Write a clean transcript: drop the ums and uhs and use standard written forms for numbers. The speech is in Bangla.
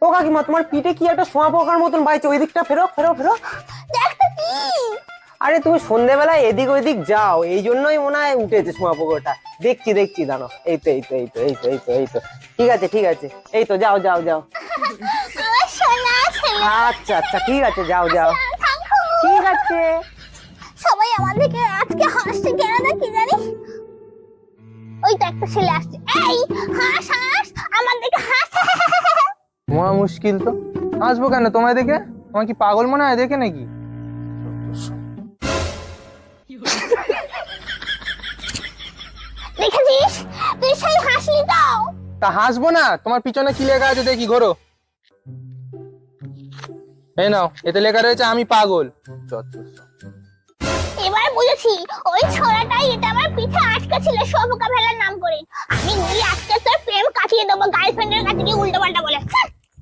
ও কাকিমা, তোমার পিঠে কি একটা শোয়া পোকার মতন বাইছে, ওই দিকটা ফেরো ফেরো ফেরো। দেখতে কি? আরে তুমি সন্ধ্যেবেলায় এদিক ওইদিক যাও, এই জন্যই মনে হয় উঠেছে শোয়া পোকাটা। দেখছি দেখছি, দাঁড়ো। এই তো এই তো এই তো এই তো এই তো এই তো, ঠিক আছে ঠিক আছে, এই তো যাও যাও যাও। আমার সোনা ছেলে। আচ্ছা আচ্ছা ঠিক আছে, যাও যাও, থাকো। ঠিক আছে। সবাই আমাদেরকে আজকে হাসছে কেন না কি জানি। ওই তো একটা ছেলে আসছে। এই হাস হাস, আমাদেরকে হাস। তোমার মুশকিল তো। আসবো কেন তোমায় দেখে? তোমার কি পাগল মনে হয় দেখে নাকি? দেখেছিস, তুই সেই হাসলি তো। তা হাসবো না? তোমার পিছনে কি লেখা আছে দেখি, ঘোরো। এই নাও, এতে লেখা রয়েছে আমি পাগল। এবার বুঝেছি, ওই ছোড়াটাই এটা আমার পিঠে আটকে ছিল শোভকা ভেলার নাম করে। আমি গিয়ে আজকে তোর প্রেম কাটিয়ে দেবো গার্লফ্রেন্ডের কাছে গিয়ে উল্টো পাল্টা বলে।